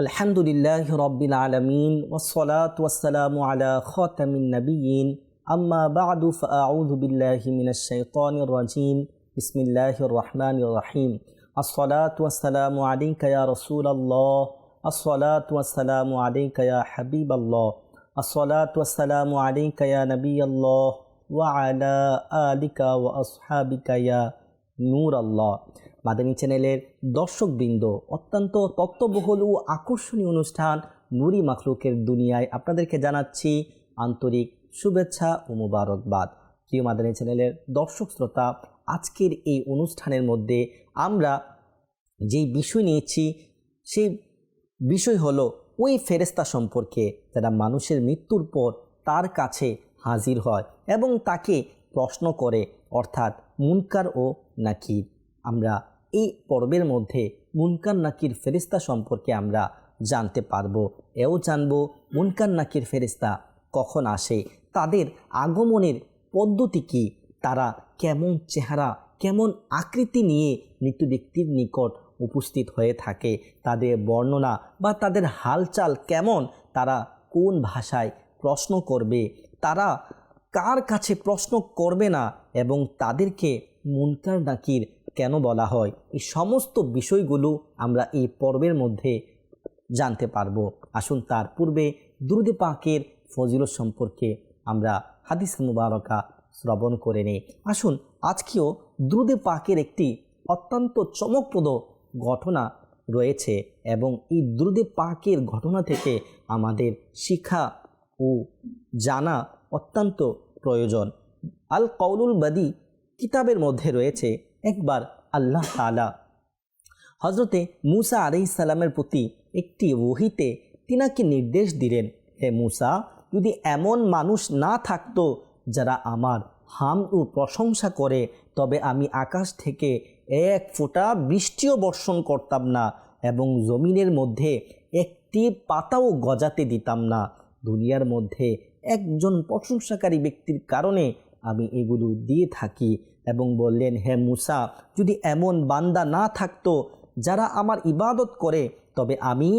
আলহামদুলিল্লাহি রাব্বিল আলামিন ওয়াসসালাতু ওয়াসসালামু আলা খাতামিন নাবিয়্যিন আম্মা বা'দু ফাআউযু বিল্লাহি মিনাশ শাইতানির রাজীম বিসমিল্লাহির রহমানির রহিম আসসালাতু ওয়াসসালামু আলাইকা ইয়া রাসূলাল্লাহ আসসালাতু ওয়াসসালামু আলাইকা ইয়া হাবিবাল্লাহ আসসালাতু ওয়াসসালামু আলাইকা ইয়া নাবিয়াল্লাহ ওয়া আলা আলিকা ওয়া আসহাবিকা ইয়া নূর আল্লাহ। মাদানী চ্যানেলের দর্শকবৃন্দ, অত্যন্ত তত্ত্ববহুল ও আকর্ষণীয় অনুষ্ঠান নুরি মাখলুকের দুনিয়ায় আপনাদেরকে জানাচ্ছি আন্তরিক শুভেচ্ছা ও মুবারকবাদ। প্রিয় মাদানী চ্যানেলের দর্শক শ্রোতা, আজকের এই অনুষ্ঠানের মধ্যে আমরা যেই বিষয় নিয়েছি সেই বিষয় হলো ওই ফেরেশতা সম্পর্কে যারা মানুষের মৃত্যুর পর তার কাছে হাজির হয় এবং তাকে প্রশ্ন করে, অর্থাৎ মুনকার ও নাকির। আমরা এই পর্বের মধ্যে মুনকার নাকির ফেরেশতা সম্পর্কে আমরা জানতে পারবো। এও জানবো মুনকার নাকির ফেরেশতা কখন আসে, তাদের আগমনের পদ্ধতি কী, তারা কেমন চেহারা কেমন আকৃতি নিয়ে মৃত ব্যক্তির নিকট উপস্থিত হয়ে থাকে, তাদের বর্ণনা বা তাদের হালচাল কেমন, তারা কোন ভাষায় প্রশ্ন করবে, তারা কার কাছে প্রশ্ন করবে না এবং তাদেরকে মুনকার নাকির কেন বলা হয়, এই সমস্ত বিষয়গুলো আমরা এই পর্বের মধ্যে জানতে পারবো। আসুন তার পূর্বে দুরূদে পাকের ফজিলত সম্পর্কে আমরা হাদিস মুবারকা শ্রবণ করে নেই। আসুন আজকেও দুরূদে পাকের একটি অত্যন্ত চমকপ্রদ ঘটনা রয়েছে এবং এই দুরূদে পাকের ঘটনা থেকে আমাদের শিক্ষা ও জানা অত্যন্ত প্রয়োজন। আল কওলুল বাদি কিতাবের মধ্যে রয়েছে, একবার আল্লাহ তাআলা হযরতে মুসা আলাইহিস সালামের প্রতি একটি ওহীতে তিনাকে নির্দেশ দিলেন, হে মুসা, যদি এমন মানুষ না থাকতো যারা আমার হামদ ও প্রশংসা করে, তবে আমি আকাশ থেকে এক ফোঁটা বৃষ্টিও বর্ষণ করতাম না এবং জমিনের মধ্যে একটি পাতাও গজাতে দিতাম না। দুনিয়ার মধ্যে একজন প্রশংসাকারী ব্যক্তির কারণে আমি এগুলো দিয়ে থাকি। এবং বললেন, হে মুসা, যদি এমন বান্দা না থাকতো যারা আমার ইবাদত করে, তবে আমি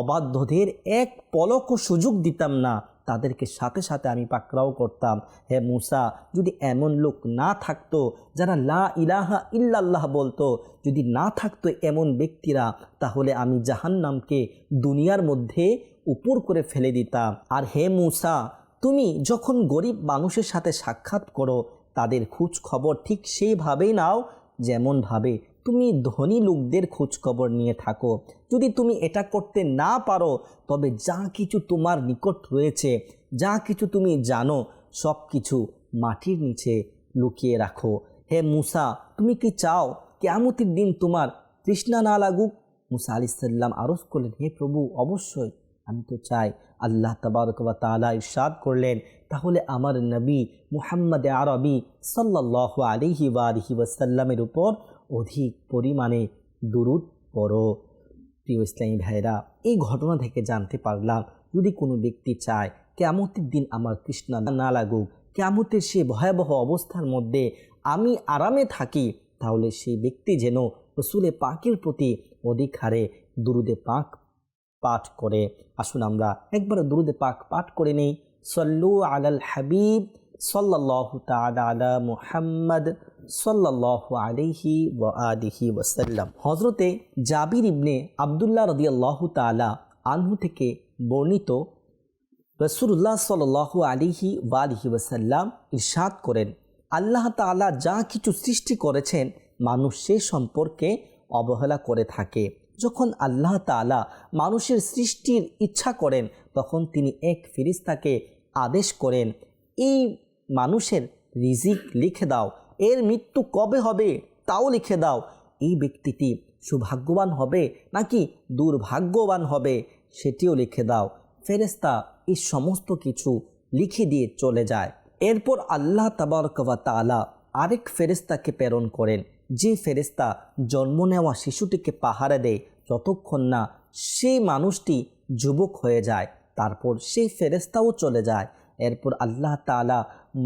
অবাধ্যদের এক পলকও সুযোগ দিতাম না, তাদেরকে সাথে সাথে আমি পাকড়াও করতাম। হে মুসা, যদি এমন লোক না থাকতো যারা লা ইলাহা ইল্লাল্লাহ বলতো, যদি না থাকতো এমন ব্যক্তিরা, তাহলে আমি জাহান্নামকে দুনিয়ার মধ্যে উপর করে ফেলে দিতাম। আর হে মুসা, তুমি যখন গরিব মানুষের সাথে সাক্ষাৎ করো, তাদের খোঁজ খবর ঠিক সেইভাবেই নাও যেমনভাবে তুমি ধনী লোকদের খোঁজ খবর নিয়ে থাকো। যদি তুমি এটা করতে না পারো, তবে যা কিছু তোমার নিকট রয়েছে, যা কিছু তুমি জানো, সব কিছু মাটির নিচে লুকিয়ে রাখো। হে মুসা, তুমি কি চাও কিয়ামতের দিন তোমার তৃষ্ণা না লাগুক? মুসা আলাইহিস সালাম আরজ করলেন, হে প্রভু, অবশ্যই আমি তো চাই। আল্লাহ তাবারক ওয়া তাআলা ইরশাদ করলেন, তাহলে আমার নবী মুহাম্মদ আরবি সাল্লাল্লাহু আলাইহি ওয়া আলিহি ওয়াসাল্লামের উপর অধিক পরিমাণে দুরূদ পড়ো। প্রিয় ইসলামী ভাইরা, এই ঘটনা থেকে জানতে পারলাম, যদি কোনো ব্যক্তি চায় কিয়ামতের দিন আমার তৃষ্ণা না লাগুক, কিয়ামতের সে ভয়াবহ অবস্থার মধ্যে আমি আরামে থাকি, তাহলে সেই ব্যক্তি যেন রাসূলে পাকের প্রতি অধিক হারে দুরূদে পাক পাঠ করে। আসুন আমরা একবার দুরূদে পাক পাঠ করে নেই। সল্লু আলাল হাবিব সাল্লাল্লাহু তাআলা আলা মুহাম্মদ সাল্লাল্লাহু আলাইহি ওয়া আলিহি ওয়াসাল্লাম। হযরতে জাবির ইবনে আব্দুল্লাহ রাদিয়াল্লাহু তাআলা আনহু থেকে বর্ণিত, রাসূলুল্লাহ সাল্লাল্লাহু আলাইহি ওয়া আলিহি ওয়াসাল্লাম ইরশাদ করেন, আল্লাহ তাআলা যা কিছু সৃষ্টি করেছেন মানুষ সে সম্পর্কে অবহেলা করে থাকে। যখন আল্লাহ তাআলা মানুষের সৃষ্টির ইচ্ছা করেন, তখন তিনি এক ফেরেশতাকে আদেশ করেন, এই মানুষের রিজিক লিখে দাও, এর মৃত্যু কবে হবে তাও লিখে দাও, এই ব্যক্তিটি সৌভাগ্যবান হবে নাকি দুর্ভাগ্যবান হবে সেটিও লিখে দাও। ফেরেশতা এই সমস্ত কিছু লিখে দিয়ে চলে যায়। এরপর আল্লাহ তাবারক ওয়া তাআলা আরেক ফেরেশতাকে প্রেরণ করেন, যে ফেরেশতা জন্ম নেওয়া শিশুটিকে পাহারা দেয় যতক্ষণ না সেই মানুষটি যুবক হয়ে যায়, তারপর সেই ফেরেশতাও চলে যায়। এরপর আল্লাহ তাআলা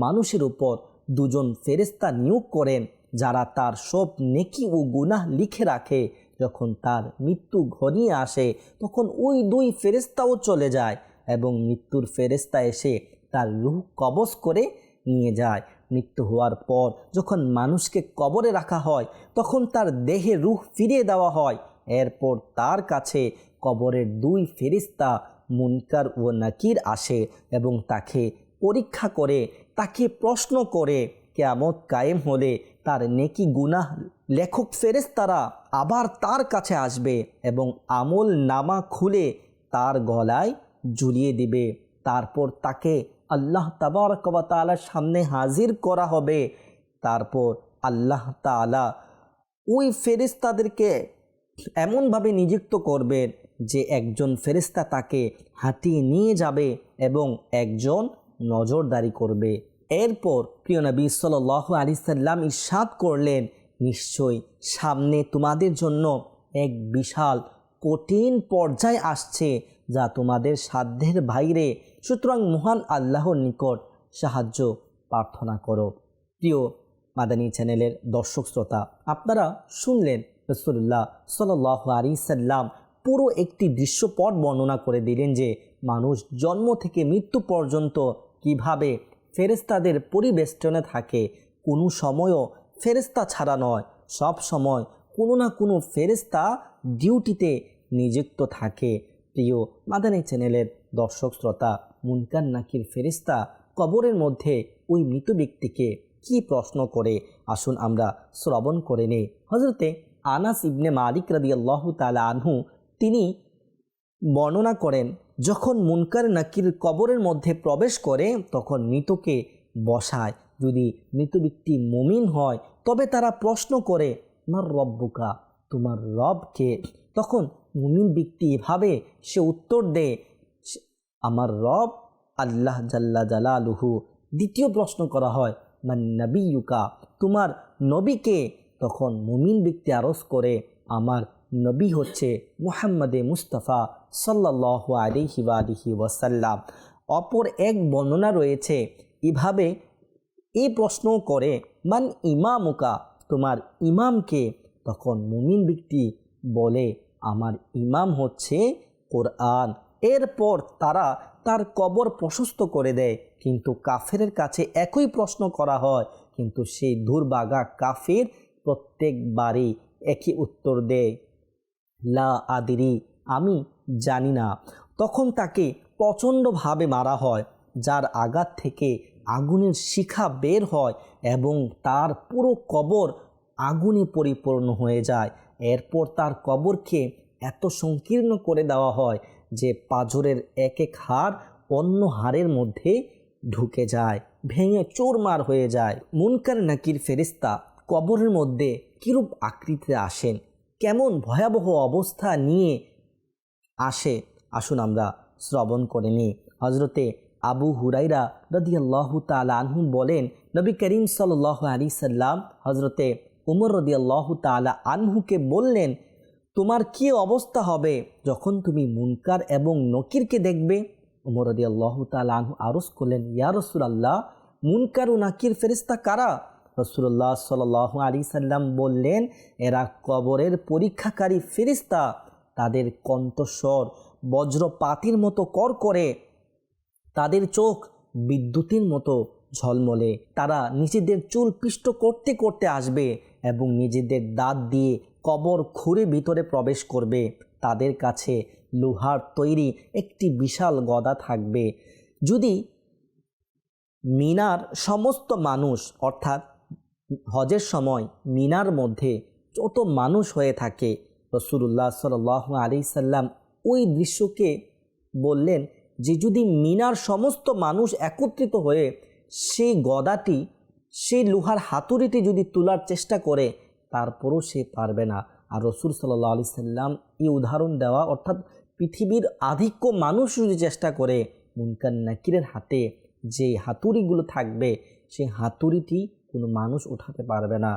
মানুষের উপর দুজন ফেরেশতা নিয়োগ করেন, যারা তার সব নেকি ও গুনাহ লিখে রাখে। যখন তার মৃত্যু ঘনিয়ে আসে তখন ওই দুই ফেরেশতাও চলে যায় এবং মৃত্যুর ফেরেশতা এসে তার রূহ কবজ করে নিয়ে যায়। মৃত্যু হওয়ার পর যখন মানুষকে কবরে রাখা হয় তখন তার দেহে রূহ ফিরিয়ে দেওয়া হয়। এরপর তার কাছে কবরের দুই ফেরেশতা মুনকার ও নাকির আসে এবং তাকে পরীক্ষা করে, তাকে প্রশ্ন করে। কিয়ামত কায়েম হলে তার নেকি গুনাহ লেখক ফেরেশতারা আবার তার কাছে আসবে এবং আমল নামা খুলে তার গলায় ঝুলিয়ে দিবে। তারপর তাকে আল্লাহ তাবারক ওয়া তাআলার সামনে হাজির করা হবে। তারপর আল্লাহ তাআলা ওই ফেরেশতাদেরকে এমনভাবে নিযুক্ত করবেন যে একজন ফেরেশতা তাকে হাঁটিয়ে নিয়ে যাবে এবং একজন নজরদারি করবে। এরপর প্রিয় নবী সাল্লাল্লাহু আলাইহি সাল্লাম ইরশাদ করলেন, নিশ্চয়ই সামনে তোমাদের জন্য এক বিশাল কঠিন পর্যায় আসছে যা তোমাদের সাধ্যের বাইরে, সুতরাং মহান আল্লাহর নিকট সাহায্য প্রার্থনা করো। প্রিয় মাদানী চ্যানেলের দর্শক শ্রোতা, আপনারা শুনলেন রাসূলুল্লাহ সাল্লাল্লাহু আলাইহি সাল্লাম পুরো একটি দৃশ্যপট বর্ণনা করে দিলেন যে মানুষ জন্ম থেকে মৃত্যু পর্যন্ত কিভাবে ফেরেশতাদের পরিবেষ্টনে থাকে। কোনো সময়ও ফেরেশতা ছাড়া নয়, সব সময় কোনো না কোনো ফেরেশতা ডিউটিতে নিযুক্ত থাকে। প্রিয় মাদানী চ্যানেলের দর্শক শ্রোতা, মুনকার নাকির ফেরেশতা কবরের মধ্যে ওই মৃত ব্যক্তিকে কি প্রশ্ন করে আসুন আমরা শ্রবণ করে নেই। হযরতে আনাস ইবনে মালিক রাদিয়াল্লাহু তাআলা আনহু তিনি বর্ণনা করেন, যখন মুনকার নাকির কবরের মধ্যে প্রবেশ করে তখন মৃতকে বসায়। যদি মৃত ব্যক্তি মুমিন হয় তবে তারা প্রশ্ন করে, মার রব্বুকা, তোমার রবকে? তখন মুমিন ব্যক্তি এভাবে সে উত্তর দেয়, আমার রব আল্লাহ জাল্লা জালালুহু। দ্বিতীয় প্রশ্ন করা হয়, মান নবিয়ুকা, তোমার নবীকে? তখন মুমিন ব্যক্তি আরজ করে, আমার নবী হচ্ছে মুহাম্মদে মুস্তাফা সাল্লাল্লাহু আলাইহি ওয়াসাল্লাম। অপর এক বর্ণনা রয়েছে এভাবে এই প্রশ্ন করে, মান ইমামুকা, তোমার ইমামকে? তখন মুমিন ব্যক্তি বলে, আমার ইমাম হচ্ছে কোরআন। এরপর তারা তার কবর প্রশস্ত করে দেয়। কিন্তু কাফেরের কাছে একই প্রশ্ন করা হয়, কিন্তু সেই দুর্ভাগা কাফের প্রত্যেকবারই একই উত্তর দেয়, লা আদিরি, আমি জানি না। তখন তাকে প্রচণ্ডভাবে মারা হয়, যার আঘাত থেকে আগুনের শিখা বের হয় এবং তার পুরো কবর আগুনে পরিপূর্ণ হয়ে যায়। এরপর তার কবরকে এত সংকীর্ণ করে দেওয়া হয় যে পাঁজরের এক এক হাড় অন্য হাড়ের মধ্যে ঢুকে যায়, ভেঙে চুরমার হয়ে যায়। মুনকার নাকির ফেরেশতা কবরের মধ্যে কিরূপ আকৃতিতে আসেন, কেমন ভয়াবহ অবস্থা নিয়ে আসে আসুন আমরা শ্রবণ করে নিই। হযরতে আবু হুরাইরা রাদিয়াল্লাহু তাআলা আনহু বলেন, নবী করিম সাল্লাল্লাহু আলাইহি সাল্লাম হযরতে উমর রাদিয়াল্লাহু তাআলা আনহুকে বললেন, তোমার কি অবস্থা হবে যখন তুমি মুনকার এবং নকিরকে দেখবে? উমর রাদিয়াল্লাহু তাআলা আনহু আরজ করলেন, ইয়া রাসূলুল্লাহ, মুনকার ও নাকির ফেরেশতা কারা? রাসূলুল্লাহ সাল্লাল্লাহু আলাইহি সাল্লাম বললেন, এরা কবরের পরীক্ষাকারী ফেরেশতা। তাদের কণ্ঠস্বর বজ্রপাতের মতো করে, তাদের চোখ বিদ্যুতের মতো ঝলমলে। তারা নিজেদের চুল পিষ্ট করতে করতে আসবে এবং নিজেদের দাঁত দিয়ে কবর খুঁড়ে ভিতরে প্রবেশ করবে। তাদের কাছে লোহার তৈরি একটি বিশাল গদা থাকবে। যদি মিনার সমস্ত মানুষ, অর্থাৎ হজের সময় মিনার মধ্যে যত মানুষ হয়ে থাকে, রাসূলুল্লাহ সাল্লাল্লাহু আলাইহি সাল্লাম ওই দৃশ্যকে বললেন যে যদি মিনার সমস্ত মানুষ একত্রিত হয়ে সেই গদাটি, সেই লোহার হাতুড়িটি যদি তোলার চেষ্টা করে তারপরও সে পারবে না। আর রাসূল সাল্লাল্লাহু আলাইহি সাল্লাম এই উদাহরণ দেওয়া, অর্থাৎ পৃথিবীর আধিক্য মানুষ যদি চেষ্টা করে, মুনকার নাকিরের হাতে যে হাতুড়িগুলো থাকবে সেই হাতুড়িটি কোনো মানুষ উঠাতে পারবে না।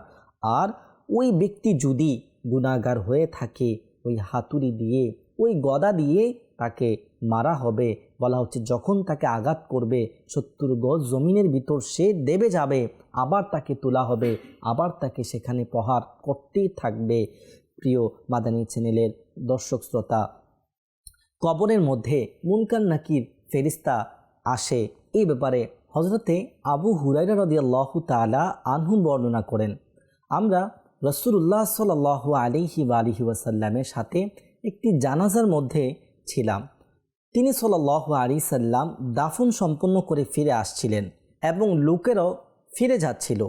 আর ওই ব্যক্তি যদি গুনাহগার হয়ে থাকে, ওই হাতুড়ি দিয়ে, ওই গদা দিয়ে তাকে মারা হবে। বলা হচ্ছে যখন তাকে আঘাত করবে 70 গজ জমিনের ভিতর সে দেবে যাবে, আবার তাকে তোলা হবে, আবার তাকে সেখানে প্রহার করতেই থাকবে। প্রিয় মাদানী চ্যানেলের দর্শক শ্রোতা, কবরের মধ্যে মুনকার নাকির ফেরেশতা আসে, এই ব্যাপারে হযরতে আবু হুরায়রা রাদিয়াল্লাহু তাআলা আনহু বর্ণনা করেন, আমরা রাসূলুল্লাহ সাল্লাল্লাহু আলাইহি ওয়াসাল্লামের সাথে একটি জানাজার মধ্যে ছিলাম। তিনি সাল্লাল্লাহু আলাইহি সাল্লাম দাফন সম্পন্ন করে ফিরে আসছিলেন এবং লোকেরাও ফিরে যাচ্ছিল।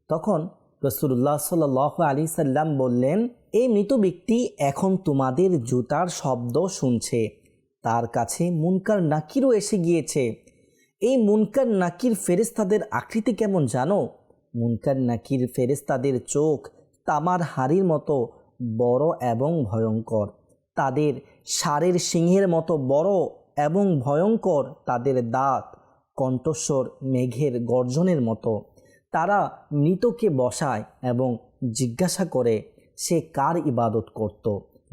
তখন রাসূলুল্লাহ সাল্লাল্লাহু আলাইহি সাল্লাম বললেন, এই মৃত ব্যক্তি এখন তোমাদের জুতার শব্দ শুনছে, তার কাছে মুনকার নাকিরও এসে গিয়েছে। এই মুনকার নাকির ফেরেশতাদের আকৃতি কেমন জানো? মুনকার নাকির ফেরেশতাদের চোখ তামার হাড়ির মতো বড় এবং ভয়ঙ্কর, তাদের ষাঁড়ের সিংহের মতো বড় এবং ভয়ঙ্কর, তাদের দাঁত কণ্ঠস্বর মেঘের গর্জনের মতো। তারা মৃতকে বসায় এবং জিজ্ঞাসা করে সে কার ইবাদত করত।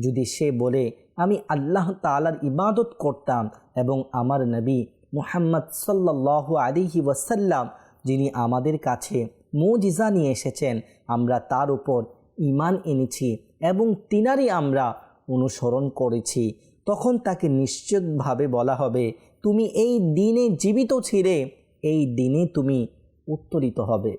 যদি সে বলে আমি আল্লাহ তাআলার ইবাদত করতাম এবং আমার নবী মুহাম্মদ সাল্লাল্লাহু আলাইহি ওয়াসাল্লাম যিনি আমাদের কাছে মুজিজা নিয়ে এসেছেন, আমরা তার উপর ঈমান এনেছি এবং তিনারই আমরা অনুসরণ করেছি, তখন তাকে নিশ্চিতভাবে বলা হবে তুমি এই দিনে জীবিত ছিলে, এই দিনে তুমি উত্তরিত হবে।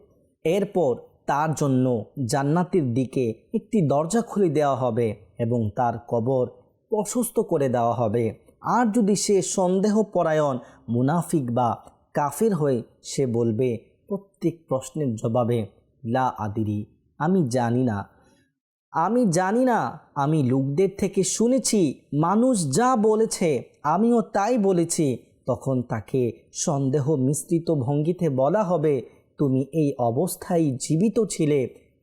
এরপর তার জন্য জান্নাতের দিকে একটি দরজা খুলে দেওয়া হবে এবং তার কবর প্রশস্ত করে দেওয়া হবে। আর যদি সে সন্দেহপরায়ণ মুনাফিক বা কাফির হয়ে সে বলবে প্রত্যেক প্রশ্নের জবাবে লা আদিরি, আমি জানি না, আমি জানি না, আমি লোকদের থেকে শুনেছি, মানুষ যা বলেছে আমিও তাই বলেছি, তখন তাকে সন্দেহ মিশ্রিত ভঙ্গিতে বলা হবে তুমি এই অবস্থায় জীবিত ছিলে,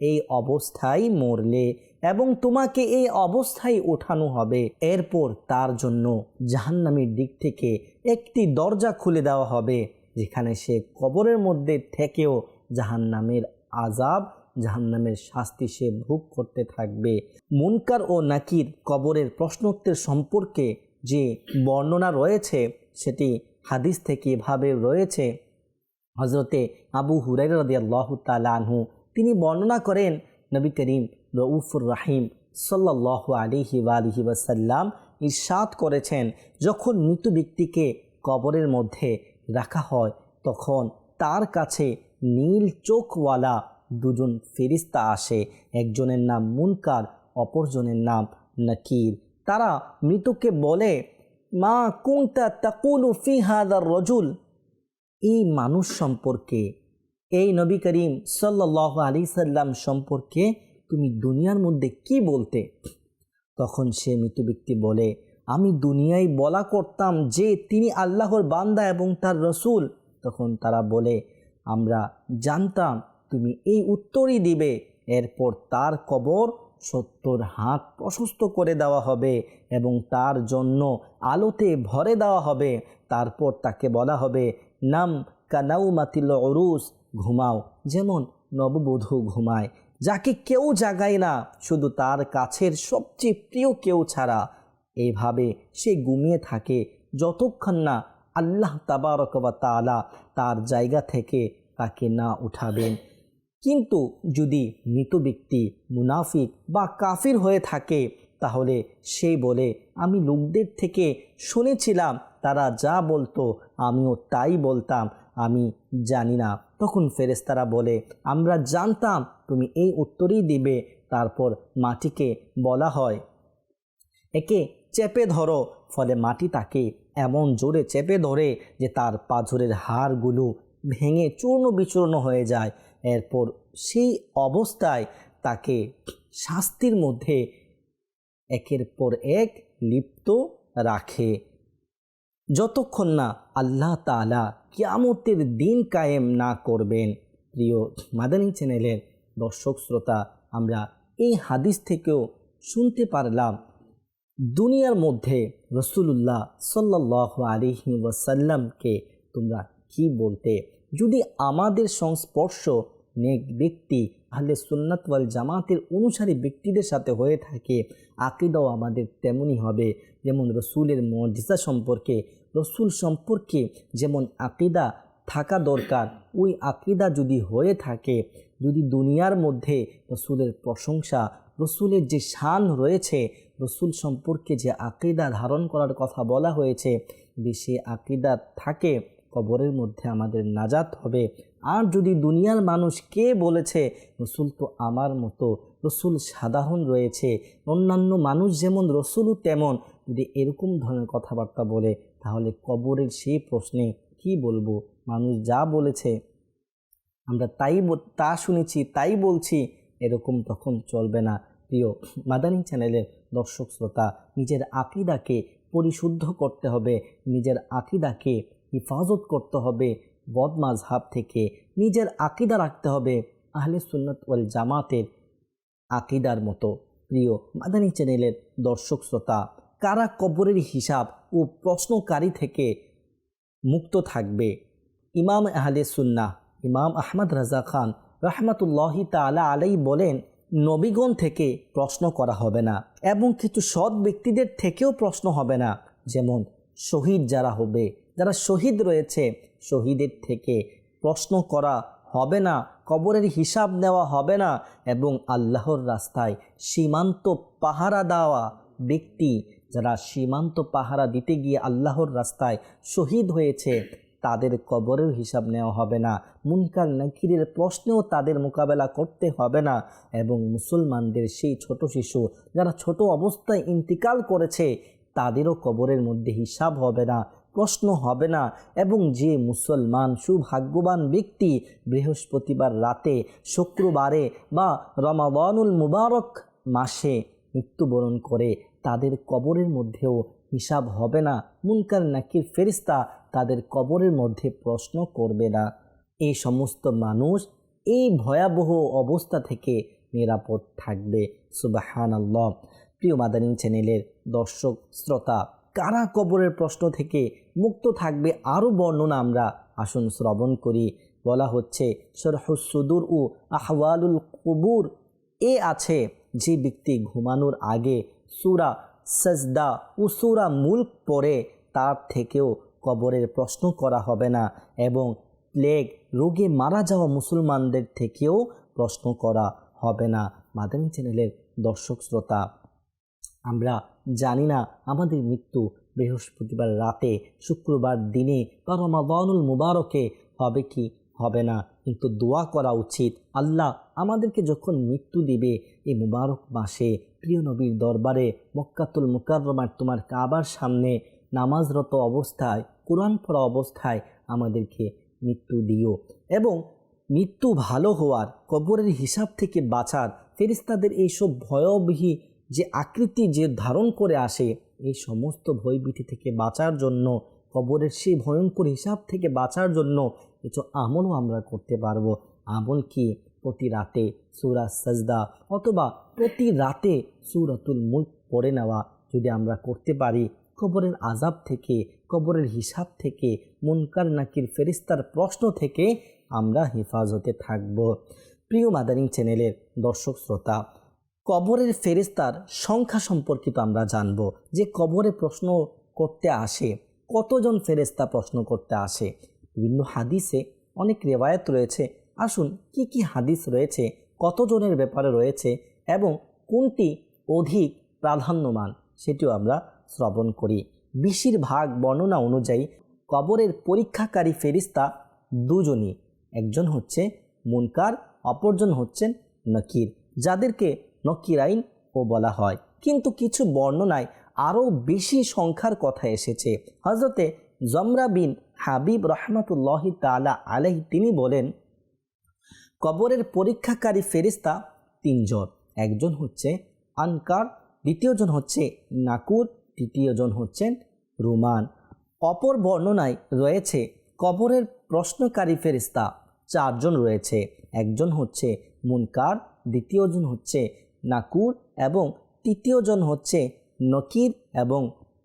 এই অবস্থায় মরলে এবং তোমাকে এই অবস্থায় ওঠানো হবে। এরপর তার জন্য জাহান্নামের দিক থেকে একটি দরজা খুলে দেওয়া হবে, যেখানে সে কবরের মধ্যে থেকেও জাহান্নামের আযাব, জাহান্নামের শাস্তি সে ভোগ করতে থাকবে। মুনকার ও নাকির কবরের প্রশ্নোত্তর সম্পর্কে যে বর্ণনা রয়েছে সেটি হাদিস থেকে এভাবে রয়েছে। হযরতে আবু হুরায়রা রাদিয়াল্লাহু তাআলা আনহু তিনি বর্ণনা করেন, নবী করিম রউফুর রাহিম সাল্লাল্লাহু আলাইহি ওয়াসাল্লাম ইরশাদ করেছেন, যখন মৃত ব্যক্তিকে কবরের মধ্যে রাখা হয় তখন তার কাছে নীল চোখওয়ালা দুজন ফেরেশতা আসে, একজনের নাম মুনকার, অপরজনের নাম নাকির। তারা মৃতকে বলে মা কুনতা তাকুলু ফি হাযার রাজুল, এই মানুষ সম্পর্কে, এই নবী করিম সাল্লাল্লাহু আলাইহি সাল্লাম সম্পর্কে তুমি দুনিয়ার মধ্যে কি বলতে? তখন সে মৃত ব্যক্তি বলে আমি দুনিয়ায় বলা করতাম যে তিনি আল্লাহর বান্দা এবং তার রসুল। তখন তারা বলে আমরা জানতাম তুমি এই উত্তরই দিবে। এরপর তার কবর 70 হাত প্রশস্ত করে দেওয়া হবে এবং তার জন্য আলোতে ভরে দেওয়া হবে। তারপর তাকে বলা হবে নাম কানাউমাতিল উরুস, ঘুমাও যেমন নববধূ ঘুমায়, যাকে কেউ জাগায় না শুধু তার কাছের সবচেয়ে প্রিয় কেউ ছাড়া। এইভাবে সে ঘুমিয়ে থাকে যতক্ষণ না আল্লাহ তাবারক ওয়া তাআলা তার জায়গা থেকে তাকে না উঠাবেন। কিন্তু যদি মৃত ব্যক্তি মুনাফিক বা কাফির হয়ে থাকে তাহলে সে বলে আমি লোকদের থেকে শুনেছিলাম, তারা যা বলতো আমিও তাই বলতাম, আমি জানি না। তখন ফেরেশতারা বলে আমরা জানতাম তুমি এই উত্তরই দিবে। তারপর মাটিকে বলা হয় একে চেপে ধরো, ফলে মাটি তাকে এমন জোরে চেপে ধরে যে তার পাঁজরের হাড়গুলো ভেঙে চূর্ণ বিচূর্ণ হয়ে যায়। এরপর সেই অবস্থায় তাকে শাস্তির মধ্যে একের পর এক লিপ্ত রাখে যতক্ষণ না আল্লাহ তাআলা কিয়ামতের দিন কায়েম না করবেন। প্রিয় মাদানী চ্যানেলের দর্শক শ্রোতা, আমরা এই হাদিস থেকেও শুনতে পারলাম দুনিয়ার মধ্যে রাসূলুল্লাহ সাল্লাল্লাহু আলাইহি ওয়াসাল্লামকে তোমরা কি বলতে। যদি আমাদের সংস্পর্শ নেক ব্যক্তি আহলে সুন্নাত ওয়াল জামাতের অনুসারী ব্যক্তিদের সাথে হয়ে থাকে, আকীদাও আমাদের তেমনই হবে। যেমন রসুলের মুজিজা সম্পর্কে, রসুল সম্পর্কে যেমন আকীদা থাকা দরকার, ওই আকীদা যদি হয়ে থাকে, যদি দুনিয়ার মধ্যে রসুলের প্রশংসা রসুলের যে শান রয়েছে, রসুল সম্পর্কে যে আকীদা ধারণ করার কথা বলা হয়েছে, যদি সে আকীদা থাকে কবরের মধ্যে আমাদের নাজাত হবে। আর যদি দুনিয়ার মানুষ কে বলেছে রসুল তো আমার মতো, রসুল সাধারণ রয়েছে, অন্যান্য মানুষ যেমন রসুলও তেমন, যদি এরকম ধরনের কথাবার্তা বলে, তাহলে কবরের সেই প্রশ্নে কি বলবো? মানুষ যা বলেছে আমরা তা শুনেছি তাই বলছি, এরকম তখন চলবে না। প্রিয় মাদানী চ্যানেলের দর্শক শ্রোতা, নিজের আকীদাকে পরিশুদ্ধ করতে হবে, নিজের আকীদাকে হিফাজত করতে হবে বদ মাযহাব থেকে, নিজের আকীদা রাখতে হবে আহলে সুন্নাত ওয়াল জামাতের আকীদার মতো। প্রিয় মাদানী চ্যানেলের দর্শক শ্রোতা, কারা কবরের হিসাব ও প্রশ্নকারী থেকে মুক্ত থাকবে? ইমাম আহলে সুন্নাহ ইমাম আহমদ রাজা খান রহমতুল্লাহি তাআলা আলাইহি বলেন, নবীগণ থেকে প্রশ্ন করা হবে না এবং কিছু সৎ ব্যক্তিদের থেকেও প্রশ্ন হবে না। যেমন শহীদ যারা হবে, যারা শহীদ রয়েছে, শহীদের থেকে প্রশ্ন করা হবে না, কবরের হিসাব নেওয়া হবে না। এবং আল্লাহর রাস্তায় সীমান্ত পাহারা দেওয়া ব্যক্তি, যারা সীমান্ত পাহারা দিতে গিয়ে আল্লাহর রাস্তায় শহীদ হয়েছে, তাদের কবরের হিসাব নেওয়া হবে না। মুনকার নাকিরের প্রশ্নেও তাদের মোকাবেলা করতে হবে না। এবং মুসলমানদের সেই ছোট শিশু যারা ছোট অবস্থায় ইন্তিকাল করেছে, তাদেরও কবরের মধ্যে হিসাব হবে না, প্রশ্ন হবে না। এবং যে মুসলমান সুভাগ্যবান ব্যক্তি বৃহস্পতিবার রাতে, শুক্রবারে বা রমাদানুল মুবারক মাসে মৃত্যুবরণ করে, তাদের কবরের মধ্যেও হিসাব হবে না। মুনকার নাকির ফেরেশতা তাদের কবরের মধ্যে প্রশ্ন করবে না। এই সমস্ত মানুষ এই ভয়াবহ অবস্থা থেকে নিরাপদ থাকবে। সুবহানাল্লাহ। প্রিয় মাদানী চ্যানেলের দর্শক শ্রোতা, কারা কবরের প্রশ্ন থেকে মুক্ত থাকবে আরও বর্ণনা আমরা আসুন শ্রবণ করি। বলা হচ্ছে শরহুস সুদুর ও আহওয়ালুল কুবুর এ আছে, যে ব্যক্তি ঘুমানোর আগে সূরা সাজদা ও সূরা মুলক পড়ে, তার থেকেও কবরের প্রশ্ন করা হবে না। এবং প্লেগ রোগে মারা যাওয়া মুসলমানদের থেকেও প্রশ্ন করা হবে না। মাদানী চ্যানেলের দর্শক শ্রোতা, আমরা জানি না আমাদের মৃত্যু বৃহস্পতিবার রাতে, শুক্রবার দিনে বা রমাদানুল মুবারকে হবে কি হবে না, কিন্তু দোয়া করা উচিত। আল্লাহ আমাদেরকে যখন মৃত্যু দিবে এই মুবারক মাসে, প্রিয় নবীর দরবারে মক্কাতুল মুকাররমার তোমার কাবার সামনে নামাজরত অবস্থায়, কোরআন পড়া অবস্থায় আমাদেরকে মৃত্যু দিও। এবং মৃত্যু ভালো হওয়ার, কবরের হিসাব থেকে বাঁচার, ফেরেশতাদের এইসব ভয়াবহী যে আকৃতি যে ধারণ করে আসে, এই সমস্ত ভয়ভীতি থেকে বাঁচার জন্য, কবরের সেই ভয়ঙ্কর হিসাব থেকে বাঁচার জন্য কিছু আমলও আমরা করতে পারবো। আমল কি? প্রতি রাতে সূরা সাজদা অথবা প্রতি রাতে সূরাতুল মুলক পড়ে নেওয়া যদি আমরা করতে পারি, কবরের আযাব থেকে, কবরের হিসাব থেকে, মুনকার নাকির ফেরেশতার প্রশ্ন থেকে আমরা হেফাজতে থাকব। প্রিয় মাদানী চ্যানেলের দর্শক শ্রোতা, কবরের ফেরেশতার সংখ্যা সম্পর্কিত আমরা জানব, যে কবরে প্রশ্ন করতে আসে কতজন ফেরেশতা প্রশ্ন করতে আসে। বিভিন্ন হাদিসে অনেক রেওয়ায়েত রয়েছে। আসুন কি কি হাদিস রয়েছে, কতজনের ব্যাপারে রয়েছে এবং কোনটি অধিক প্রাধান্যমান, সেটিও আমরা শ্রবণ করি। বেশিরভাগ বর্ণনা অনুযায়ী কবরের পরীক্ষাকারী ফেরেশতা দুজনই, একজন হচ্ছে মুনকার, অপরজন হচ্ছেন নকির, যাদেরকে নকিরাইন ও বলা হয়। কিন্তু কিছু বর্ণনায় আরও বেশি সংখ্যার কথা এসেছে। হযরতে জমরা বিন হাবিব রহমতুল্লাহি তাআলা আলাইহি তিনি বলেন, কবরের পরীক্ষাকারী ফেরেশতা তিনজন, একজন হচ্ছে আনকার, দ্বিতীয়জন হচ্ছে নাকুর, তৃতীয়জন হচ্ছেন রুমান। অপর বর্ণনায় রয়েছে কবরের প্রশ্নকারী ফেরেশতা চারজন রয়েছে, একজন হচ্ছে মুনকার, দ্বিতীয়জন হচ্ছে নাকুর এবং তৃতীয়জন হচ্ছে নকির এবং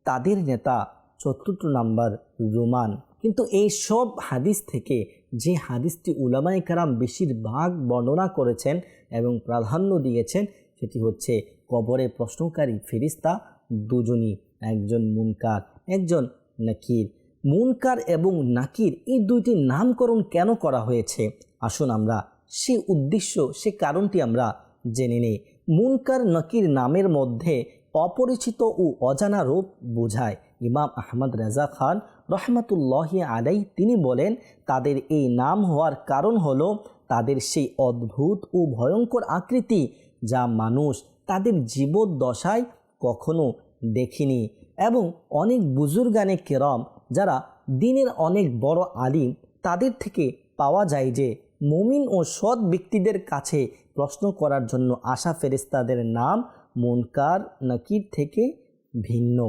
তাদের নেতা চতুর্থ নাম্বার রুমান। কিন্তু এই সব হাদিস থেকে যে হাদিসটি উলামায়ে কেরাম বেশিরভাগ বর্ণনা করেছেন এবং প্রাধান্য দিয়েছেন, সেটি হচ্ছে কবরে প্রশ্নকারী ফেরেশতা দুজনই, একজন মুনকার, একজন নাকির। মুনকার এবং নাকির এই দুইটি নামকরণ কেন করা হয়েছে, আসুন আমরা সে উদ্দেশ্য, সে কারণটি আমরা জেনে নেই। মুনকার নকির নামের মধ্যে অপরিচিত ও অজানা রূপ বোঝায়। ইমাম আহমদ রেজা খান রহমতুল্লাহি আলাই তিনি বলেন, তাদের এই নাম হওয়ার কারণ হলো তাদের সেই অদ্ভুত ও ভয়ঙ্কর আকৃতি যা মানুষ তাদের জীবদ্দশায় কখনো দেখেনি। এবং অনেক বুজুর্গানে কেরাম যারা দিনের অনেক বড় আলিম, তাদের থেকে পাওয়া যায় যে মুমিন ও সৎ ব্যক্তিদের কাছে প্রশ্ন করার জন্য আসা ফেরেশতাদের নাম মুনকার নাকির থেকে ভিন্ন।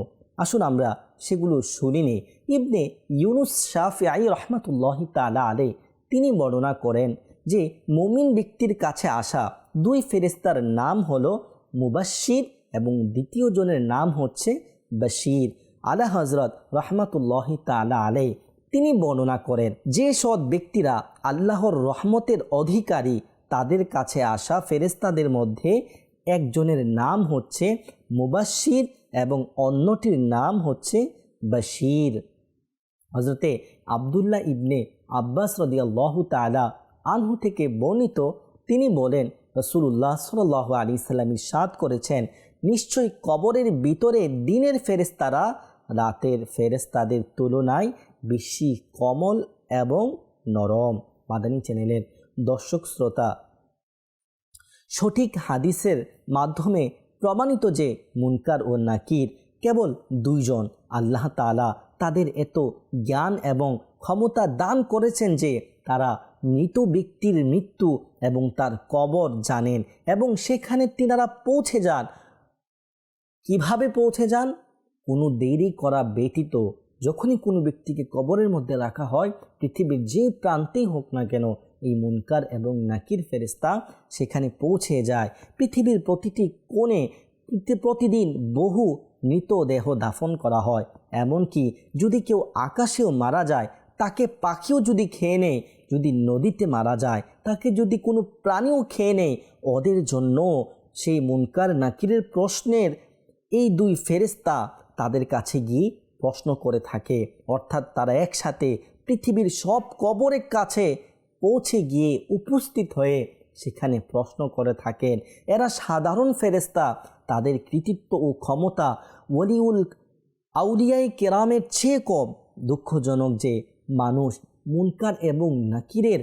আসুন আমরা সেগুলো শুনিনি। ইবনে ইউনুস শাফিঈ রহমাতুল্লাহি তাআলা আলাইহি তিনি বর্ণনা করেন যে মুমিন ব্যক্তির কাছে আসা দুই ফেরেশতার নাম হলো মুবাশশির এবং দ্বিতীয় জনের নাম হচ্ছে বশির। আলা হযরত রহমাতুল্লাহি তাআলা আলাইহি তিনি বর্ণনা করেন, যে সৎ ব্যক্তিরা আল্লাহর রহমতের অধিকারী তাদের কাছে আসা ফেরেশতাদের মধ্যে একজনের নাম হচ্ছে মুবাশশির এবং অন্যটির নাম হচ্ছে বশির। হযরতে আব্দুল্লাহ ইবনে আব্বাস রাদিয়াল্লাহু তাআলা আনহু থেকে বর্ণিত, তিনি বলেন রাসূলুল্লাহ সাল্লাল্লাহু আলাইহি সাল্লাম ইরশাদ করেছেন, নিশ্চয়ই কবরের ভিতরে দিনের ফেরেশতারা রাতের ফেরেশতাদের তুলনায় বেশি কোমল এবং নরম। মাদানী চ্যানেলের দর্শক শ্রোতা, সঠিক হাদিসের মাধ্যমে প্রমাণিত যে মুনকার ও নাকির কেবল দুইজন। আল্লাহ তাআলা তাদের এত জ্ঞান এবং ক্ষমতা দান করেছেন যে তারা মৃত ব্যক্তির মৃত্যু এবং তার কবর জানেন এবং সেখানে তিনারা পৌঁছে যান। কিভাবে পৌঁছে যান? কোনো দেরি করা ব্যতীত যখনই কোনো ব্যক্তিকে কবরের মধ্যে রাখা হয়, পৃথিবীর যে প্রান্তেই হোক না কেন, এই মুনকার এবং নাকির ফেরেশতা সেখানে পৌঁছে যায়। পৃথিবীর প্রতিটি কোণে প্রতিদিন বহু মৃতদেহ দাফন করা হয়। এমনকি যদি কেউ আকাশেও মারা যায়, তাকে পাখিও যদি খেয়ে নেয়, যদি নদীতে মারা যায়, তাকে যদি কোনো প্রাণীও খেয়ে নেয়, ওদের জন্য সেই মুনকার নাকিরের প্রশ্নের এই দুই ফেরেশতা তাদের কাছে গিয়ে প্রশ্ন করে থাকে। অর্থাৎ তারা একসাথে পৃথিবীর সব কবরের কাছে পৌঁছে গিয়ে উপস্থিত হয়ে সেখানে প্রশ্ন করে থাকেন। এরা সাধারণ ফেরেশতা, তাদের কৃতিত্ব ও ক্ষমতা ওয়ালিউল আউলিয়ায়ে কেরামের চেয়ে কম। দুঃখজনক যে মানুষ মুনকার এবং নাকিরের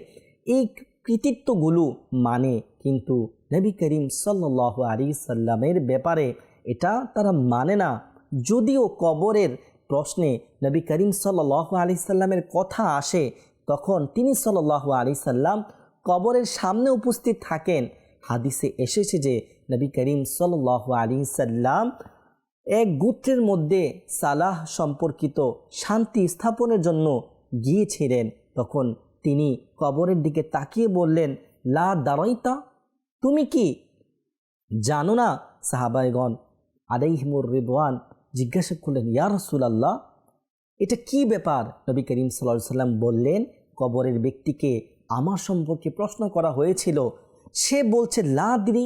এই কৃতিত্বগুলো মানে, কিন্তু নবী করিম সাল্লাল্লাহু আলাইহি সাল্লামের ব্যাপারে এটা তারা মানে না। যদিও কবরের প্রশ্নে নবী করিম সাল্লাল্লাহু আলাইহি সাল্লামের কথা আসে, তখন তিনি সাল্লাল্লাহু আলাইহি সাল্লাম কবরের সামনে উপস্থিত থাকেন। হাদিসে এসেছে যে নবী করিম সাল্লাল্লাহু আলাইহি সাল্লাম এক গোত্রের মধ্যে সালাহ সম্পর্কিত শান্তি স্থাপনের জন্য গিয়েছিলেন। তখন তিনি কবরের দিকে তাকিয়ে বললেন, লা দারাইতা, তুমি কি জানো না? সাহাবায়গণ আলাইহিমুর রিদওয়ান জিজ্ঞাসা করলেন, ইয়া রাসূলুল্লাহ, এটা কি ব্যাপার? নবী করিম সাল্লাল্লাহু আলাইহি সাল্লাম বললেন, কবরের ব্যক্তিকে আমার সম্পর্কে প্রশ্ন করা হয়েছিল, সে বলছে লা আদরি,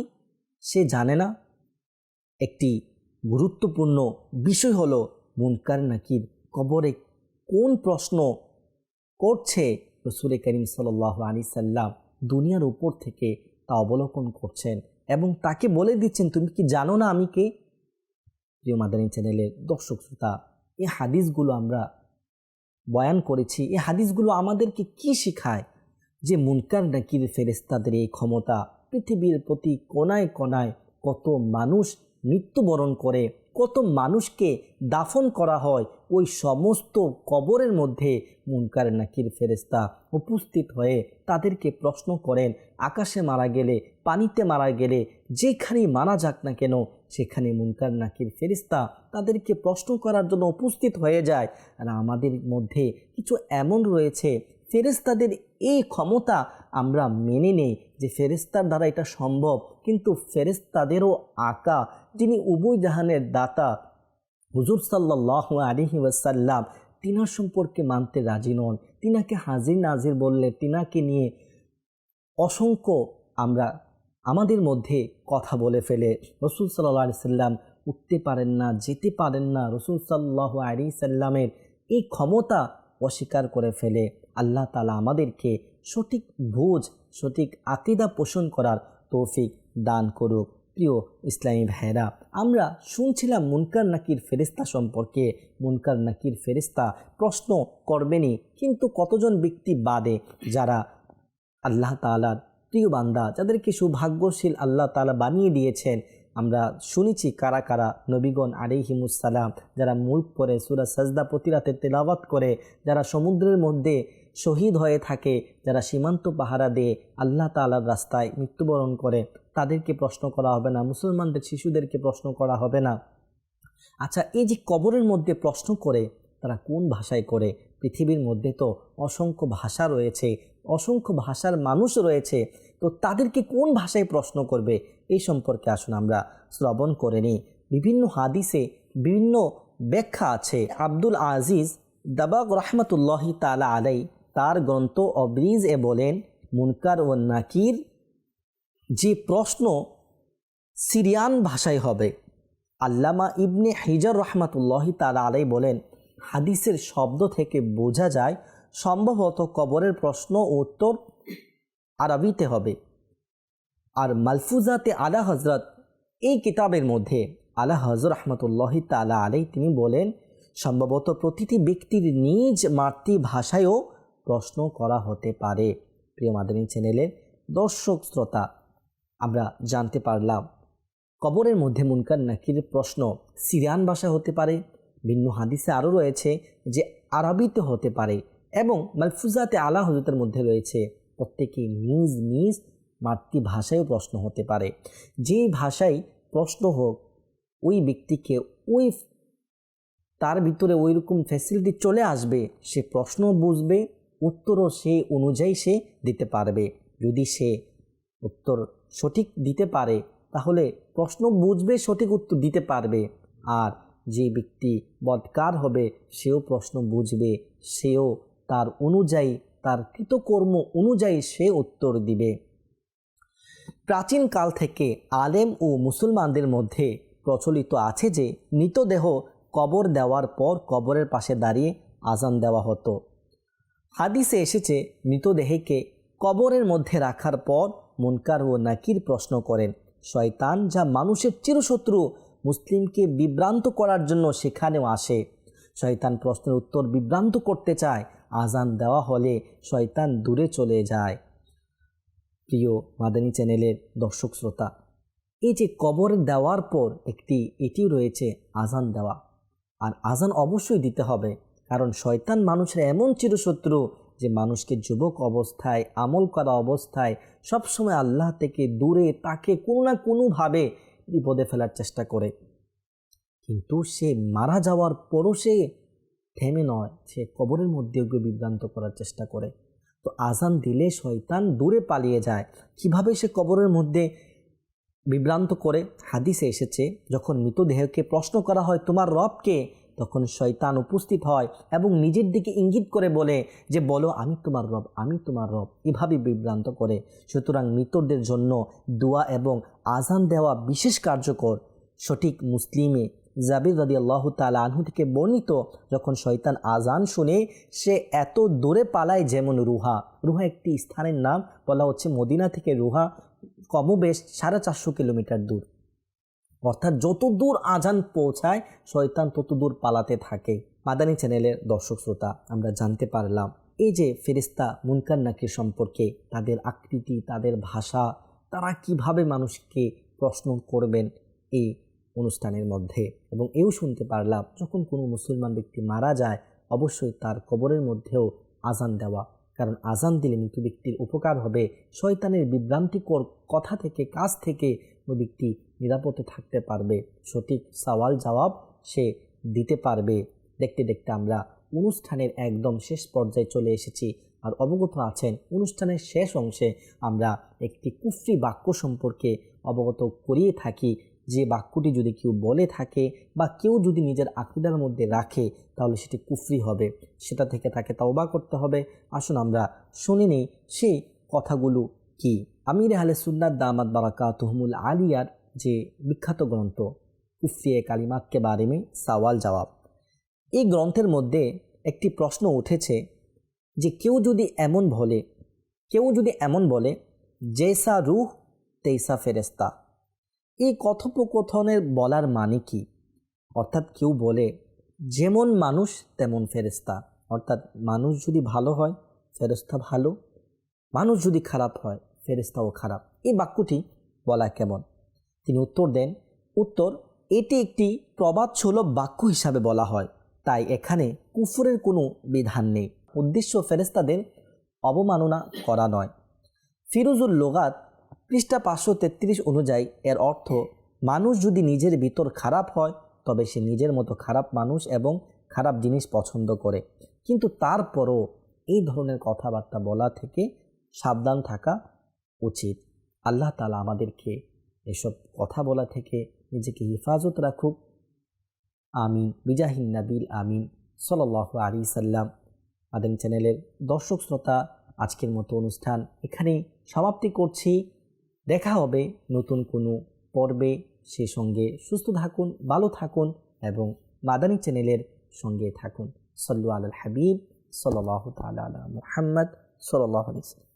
সে জানে না। একটি গুরুত্বপূর্ণ বিষয় হলো মুনকার নাকির কবরে কোন প্রশ্ন করছে, রাসূল করিম সাল্লাল্লাহু আলাইহি সাল্লাম দুনিয়ার উপর থেকে তা অবলোকন করছেন এবং তাকে বলে দিচ্ছেন, তুমি কি জানো না আমি কে? প্রিয় মাদানী চ্যানেলের দর্শক শ্রোতা, এই হাদিসগুলো আমরা বয়ান করেছি। এই হাদিসগুলো আমাদেরকে কি শেখায়? যে মুনকার নাকির ফেরেশতাদের এই ক্ষমতা, পৃথিবীর প্রতি কোনায় কোনায় কত মানুষ মৃত্যুবরণ করে, কত মানুষকে দাফন করা হয়, ওই সমস্ত কবরের মধ্যে মুনকার নাকির ফেরেশতা উপস্থিত হয়ে তাদেরকে প্রশ্ন করেন। আকাশে মারা গেলে, পানিতে মারা গেলে, যেখানেই মারা যাক না কেন, সেখানে মুনকার নাকির ফেরেশতা তাদেরকে প্রশ্ন করার জন্য উপস্থিত হয়ে যায়। আর আমাদের মধ্যে কিছু এমন রয়েছে, ফেরেশতাদের এই ক্ষমতা আমরা মেনে নেই যে ফেরেশতার দ্বারা এটা সম্ভব, কিন্তু ফেরেশতাদেরও আকা, যিনি উভয় জাহানের দাতা হুজুর সাল্লাল্লাহু আলাইহি ওয়াসাল্লাম, তিনার সম্পর্কে মানতে রাজি নন। তিনাকে হাজির নাজির বললে তিনাকে নিয়ে অসংখ্য আমরা আমাদের মধ্যে কথা বলে ফেলে। রাসূল সাল্লাল্লাহু আলাইহি সাল্লাম উঠতে পারেন না, যেতে পারেন না, রাসূল সাল্লাল্লাহু আলাইহি সাল্লামের এই ক্ষমতা অস্বীকার করে ফেলে। আল্লাহ তাআলা আমাদেরকে সঠিক বুঝ, সঠিক আকীদা পোষণ করার তৌফিক দান করুক। প্রিয় ইসলামী ভাইরা, আমরা শুনছিলাম মুনকার নাকির ফেরেশতা সম্পর্কে। মুনকার নাকির ফেরেশতা প্রশ্ন করবেনই, কিন্তু কতজন ব্যক্তি বাদে যারা আল্লাহ তাআলার প্রিয় বান্দা, যাদেরকে সৌভাগ্যশীল আল্লাহ তাআলা বানিয়ে দিয়েছেন। আমরা শুনেছি কারা কারা নবীগণ আলাইহিমুসসালাম, যারা মুলক পড়ে, সূরা সাজদা প্রতি রাতে তেলাওয়াত করে, যারা সমুদ্রের মধ্যে শহীদ হয়ে থাকে, যারা সীমান্ত পাহারা দিয়ে আল্লাহ তাআলার রাস্তায় মৃত্যুবরণ করে, তাদেরকে প্রশ্ন করা হবে না। মুসলমানদের শিশুদেরকে প্রশ্ন করা হবে না। আচ্ছা, এই যে কবরের মধ্যে প্রশ্ন করে, তারা কোন ভাষায় করে? পৃথিবীর মধ্যে তো অসংখ্য ভাষা রয়েছে, অসংখ্য ভাষার মানুষ রয়েছে, তো তাদেরকে কোন ভাষায় প্রশ্ন করবে এই সম্পর্কে আসুন আমরা শ্রবণ করে নিই। বিভিন্ন হাদিসে বিভিন্ন ব্যাখ্যা আছে। আব্দুল আজিজ দাবাগ রহমতুল্লাহি তাআলা আলাই তার গ্রন্থ অব্রিজ এ বলেন, মুনকার ও নাকির যে প্রশ্ন সিরিয়ান ভাষায় হবে। আল্লামা ইবনে হিজার রহমাতুল্লাহি তাআলা আলাই বলেন, হাদিসের শব্দ থেকে বোঝা যায় সম্ভবত কবরের প্রশ্ন ও উত্তর আরবিতে হবে। আর মালফুজাতে আলা হজরত এই কিতাবের মধ্যে আলা হজরত রহমতুল্লাহি তাআলা আলাই তিনি বলেন, সম্ভবত প্রতিটি ব্যক্তির নিজ মাতৃভাষায়ও প্রশ্ন করা হতে পারে। প্রিয় মাদানী চ্যানেলের দর্শক শ্রোতা, আমরা জানতে পারলাম কবরের মধ্যে মুনকার নাকিরের প্রশ্ন সিরিয়ান ভাষা হতে পারে। ভিন্ন হাদিসে আরও রয়েছে যে আরবিতে হতে পারে, এবং মালফুজাতে আলা হজরতের মধ্যে রয়েছে প্রত্যেকেই নিজ নিজ মাতৃভাষায়ও প্রশ্ন হতে পারে। যেই ভাষায় প্রশ্ন হোক, ওই ব্যক্তিকে ওই তার ভিতরে ওই রকম ফ্যাসিলিটি চলে আসবে, সে প্রশ্ন বুঝবে, উত্তরও সে অনুযায়ী সে দিতে পারবে। যদি সে উত্তর সঠিক দিতে পারে তাহলে প্রশ্ন বুঝবে, সঠিক উত্তর দিতে পারবে। আর যে ব্যক্তি বদকার হবে সেও প্রশ্ন বুঝবে, সেও তার অনুযায়ী, তার কৃতকর্ম অনুযায়ী সে উত্তর দিবে। প্রাচীন কাল থেকে আলেম ও মুসলমানদের মধ্যে প্রচলিত আছে যে মৃতদেহ কবর দেওয়ার পর কবরের পাশে দাঁড়িয়ে আজান দেওয়া হতো। হাদিসে এসেছে মৃতদেহকে কবরের মধ্যে রাখার পর মুনকার ও নাকির প্রশ্ন করেন। শয়তান, যা মানুষের চিরশত্রু, মুসলিমকে বিভ্রান্ত করার জন্য সেখানেও আসে। শয়তান প্রশ্নের উত্তর বিভ্রান্ত করতে চায়, আজান দেওয়া হলে শয়তান দূরে চলে যায়। প্রিয় মাদানী চ্যানেলের দর্শক শ্রোতা, এই যে কবর দেওয়ার পর এটিও রয়েছে আজান দেওয়া। আর আজান অবশ্যই দিতে হবে, কারণ শয়তান মানুষের এমন চিরশত্রু যে মানুষকে যুবক অবস্থায়, আমল করা অবস্থায় সবসময় আল্লাহ থেকে দূরে, তাকে কোনো না কোনোভাবে বিপদে ফেলার চেষ্টা করে। কিন্তু সে মারা যাওয়ার পরও সে থেমে নয়, সে কবরের মধ্যেও বিভ্রান্ত করার চেষ্টা করে। তো আজান দিলে শয়তান দূরে পালিয়ে যায়। কিভাবে সে কবরের মধ্যে বিভ্রান্ত করে? হাদিসে এসেছে, যখন মৃতদেহকে প্রশ্ন করা হয় তোমার রবকে, তখন শয়তান উপস্থিত হয় এবং নিজের দিকে ইঙ্গিত করে বলে যে বলো আমি তোমার রব, আমি তোমার রব, এভাবে বিভ্রান্ত করে। সুতরাং মৃতদের জন্য দোয়া এবং আজান দেওয়া বিশেষ কার্যকর। সঠিক মুসলিমে জাবির রাদিয়াল্লাহু তাআলা আনহু থেকে বর্ণিত, যখন শয়তান আজান শুনে সে এত দূরে পালায়, যেমন রুহা একটি স্থানের নাম, বলা হচ্ছে মদিনা থেকে রুহা কমবেশ 450 কিলোমিটার দূর। অর্থাৎ যত দূর আজান পৌঁছায় শয়তান তত দূর পালাতে থাকে। মাদানী চ্যানেলের দর্শক শ্রোতা, আমরা জানতে পারলাম এই যে ফেরেশতা মুনকার নাকির সম্পর্কে, তাদের আকৃতি, তাদের ভাষা, তারা কিভাবে মানুষকে প্রশ্ন করবেন এই অনুষ্ঠানের মধ্যে। এবং এও শুনতে পারলাম যখন কোনো মুসলমান ব্যক্তি মারা যায় অবশ্যই তার কবরের মধ্যেও আজান দেওয়া, কারণ আজান দিলে মৃত ব্যক্তির উপকার হবে। শয়তানের বিভ্রান্তিকর কথা থেকে, কাজ থেকে ওই ব্যক্তি নিরাপদে থাকতে পারবে, সঠিক সওয়াল জবাব সে দিতে পারবে। দেখতে দেখতে আমরা অনুষ্ঠানের একদম শেষ পর্যায়ে চলে এসেছি। আর অবগত আছেন, অনুষ্ঠানের শেষ অংশে আমরা একটি কুফরি বাক্য সম্পর্কে অবগত করিয়ে থাকি। যে বাক্যটি যদি কেউ বলে থাকে বা কেউ যদি নিজের আকীদার মধ্যে রাখে তাহলে সেটি কুফরি হবে, সেটা থেকে তাকে তওবা করতে হবে। আসুন আমরা শুনে নিই সেই কথাগুলো কি। আমির আহলে সুন্নাত দামাত বারাকাতুহুমুল আলিয়ার যে বিখ্যাত গ্রন্থ কুফরি কালিমাত কে বারে মে সওয়াল জবাব, এই গ্রন্থের মধ্যে একটি প্রশ্ন উঠেছে যে কেউ যদি এমন বলে জৈসা রূহ তেইসা ফেরেস্তা, এই কথোপকথনের বলার মানে কি? অর্থাৎ কেউ বলে যেমন মানুষ তেমন ফেরেশতা, অর্থাৎ মানুষ যদি ভালো হয় ফেরেশতা ভালো, মানুষ যদি খারাপ হয় ফেরেশতাও খারাপ। এই বাক্যটি বলা কেমন? তিনি উত্তর দেন, এটি একটি প্রবাদসুলভ বাক্য হিসাবে বলা হয়, তাই এখানে কুফরের কোনো বিধান নেই। উদ্দেশ্য ফেরেশতাদের অবমাননা করা নয়। ফিরোজুল লোগাত পৃষ্ঠা 533 অনুযায়ী এর অর্থ, মানুষ যদি নিজের ভিতর খারাপ হয় তবে সে নিজের মতো খারাপ মানুষ এবং খারাপ জিনিস পছন্দ করে, কিন্তু তারপরও এই ধরনের কথাবার্তা বলা থেকে সাবধান থাকা উচিত। আল্লাহ তাআলা আমাদেরকে এসব কথা বলা থেকে নিজেকে হেফাজত রাখুক। আমিন বিজাহিন নাবিল আমিন সাল্লাল্লাহু আলাইহি সাল্লাম। মাদানী চ্যানেলের দর্শক শ্রোতা, আজকের মতো অনুষ্ঠান এখানেই সমাপ্তি করছি। দেখা হবে নতুন কোনো পর্বে। সে সঙ্গে সুস্থ থাকুন, ভালো থাকুন এবং মাদানী চ্যানেলের সঙ্গে থাকুন। সাল্লু আলাল হাবিব সাল্লাল্লাহু তাআলা আলা মুহাম্মদ সাল্লাল্লাহু আলাইহি ওয়াসাল্লাম।